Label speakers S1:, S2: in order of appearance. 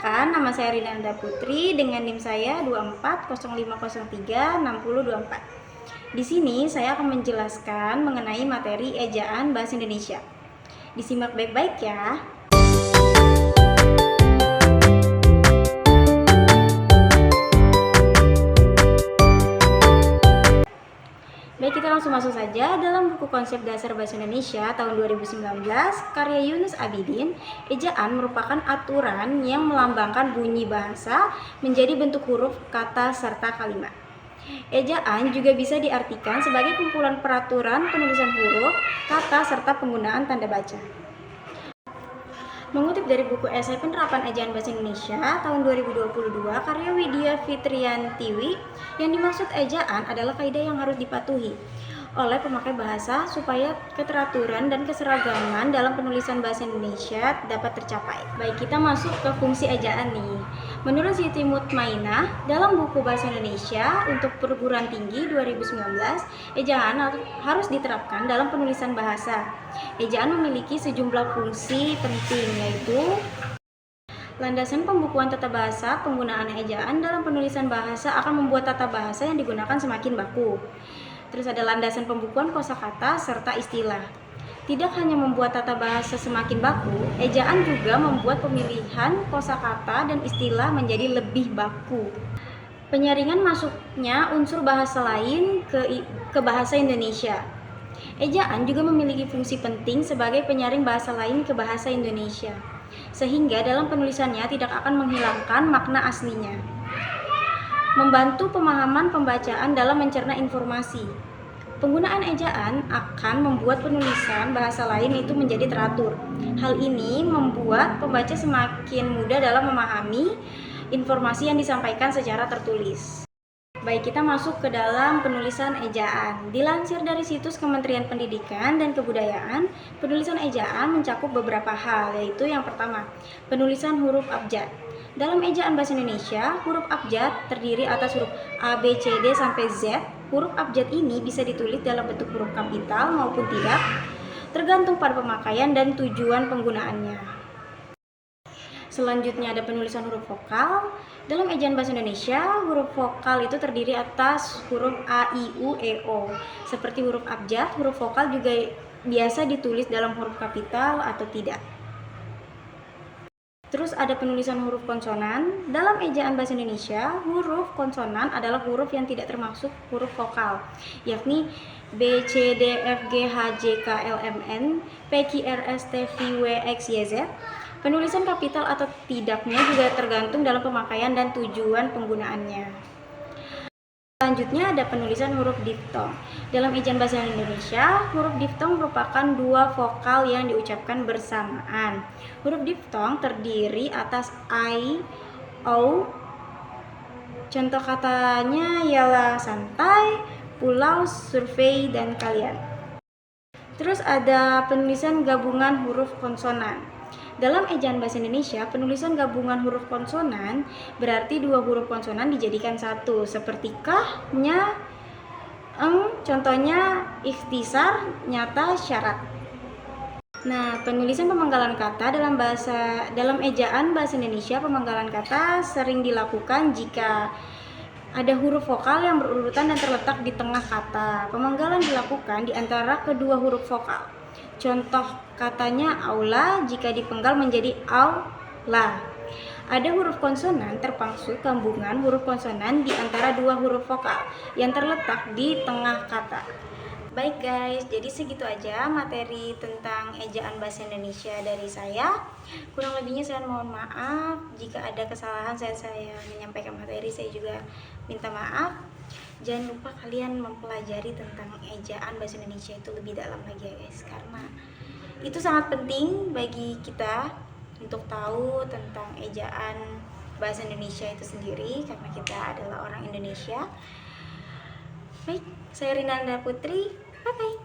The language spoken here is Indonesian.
S1: Perkenalkan, nama saya Rinanda Putri dengan NIM saya 2405036024. Di sini saya akan menjelaskan mengenai materi ejaan bahasa Indonesia. Disimak baik-baik ya. Baik, kita langsung masuk saja dalam buku konsep dasar bahasa Indonesia tahun 2019 karya Yunus Abidin. Ejaan merupakan aturan yang melambangkan bunyi bahasa menjadi bentuk huruf, kata, serta kalimat. Ejaan juga bisa diartikan sebagai kumpulan peraturan penulisan huruf, kata, serta penggunaan tanda baca. Mengutip dari buku esai penerapan ejaan bahasa Indonesia tahun 2022 karya Widya Fitriyantiwi, yang dimaksud ejaan adalah kaidah yang harus dipatuhi oleh pemakai bahasa supaya keteraturan dan keseragaman dalam penulisan bahasa Indonesia dapat tercapai. Baik, kita masuk ke fungsi ejaan nih. Menurut Siti Mutmainah, dalam buku Bahasa Indonesia untuk Perguruan Tinggi 2019, ejaan harus diterapkan dalam penulisan bahasa. Ejaan memiliki sejumlah fungsi penting, yaitu landasan pembukuan tata bahasa. Penggunaan ejaan dalam penulisan bahasa akan membuat tata bahasa yang digunakan semakin baku. Terus ada landasan pembukuan kosakata serta istilah. Tidak hanya membuat tata bahasa semakin baku, ejaan juga membuat pemilihan kosakata dan istilah menjadi lebih baku. Penyaringan masuknya unsur bahasa lain ke bahasa Indonesia. Ejaan juga memiliki fungsi penting sebagai penyaring bahasa lain ke bahasa Indonesia, sehingga dalam penulisannya tidak akan menghilangkan makna aslinya. Membantu pemahaman pembacaan dalam mencerna informasi. Penggunaan ejaan akan membuat penulisan bahasa lain itu menjadi teratur. Hal ini membuat pembaca semakin mudah dalam memahami informasi yang disampaikan secara tertulis. Baik, kita masuk ke dalam penulisan ejaan. Dilansir dari situs Kementerian Pendidikan dan Kebudayaan, penulisan ejaan mencakup beberapa hal, yaitu yang pertama, penulisan huruf abjad. Dalam ejaan bahasa Indonesia, huruf abjad terdiri atas huruf A, B, C, D sampai Z. Huruf abjad ini bisa ditulis dalam bentuk huruf kapital maupun tidak, tergantung pada pemakaian dan tujuan penggunaannya. Selanjutnya ada penulisan huruf vokal. Dalam ejaan bahasa Indonesia, huruf vokal itu terdiri atas huruf A, I, U, E, O. Seperti huruf abjad, huruf vokal juga biasa ditulis dalam huruf kapital atau tidak. Terus ada penulisan huruf konsonan. Dalam ejaan bahasa Indonesia, huruf konsonan adalah huruf yang tidak termasuk huruf vokal, yakni B, C, D, F, G, H, J, K, L, M, N, P, Q, R, S, T, V, W, X, Y, Z. Penulisan kapital atau tidaknya juga tergantung dalam pemakaian dan tujuan penggunaannya. Selanjutnya ada penulisan huruf diftong. Dalam ejaan bahasa Indonesia, huruf diftong merupakan dua vokal yang diucapkan bersamaan. Huruf diftong terdiri atas I, O. Contoh katanya ialah santai, pulau, survei, dan kalian. Terus ada penulisan gabungan huruf konsonan. Dalam ejaan bahasa Indonesia, penulisan gabungan huruf konsonan berarti dua huruf konsonan dijadikan satu, seperti kah, nya, eng, contohnya ikhtisar, nyata, syarat. Nah, penulisan pemanggalan kata dalam ejaan bahasa Indonesia, pemanggalan kata sering dilakukan jika ada huruf vokal yang berurutan dan terletak di tengah kata. Pemanggalan dilakukan di antara kedua huruf vokal. Contoh katanya aula jika dipenggal menjadi aula. Ada huruf konsonan termasuk gabungan huruf konsonan di antara dua huruf vokal yang terletak di tengah kata. Baik guys, jadi segitu aja materi tentang ejaan bahasa Indonesia dari saya. Kurang lebihnya saya mohon maaf. Jika ada kesalahan saya menyampaikan materi, saya juga minta maaf. Jangan lupa kalian mempelajari tentang ejaan bahasa Indonesia itu lebih dalam lagi ya guys, karena itu sangat penting bagi kita untuk tahu tentang ejaan bahasa Indonesia itu sendiri, karena kita adalah orang Indonesia. Baik, saya Rinanda Putri, bye bye.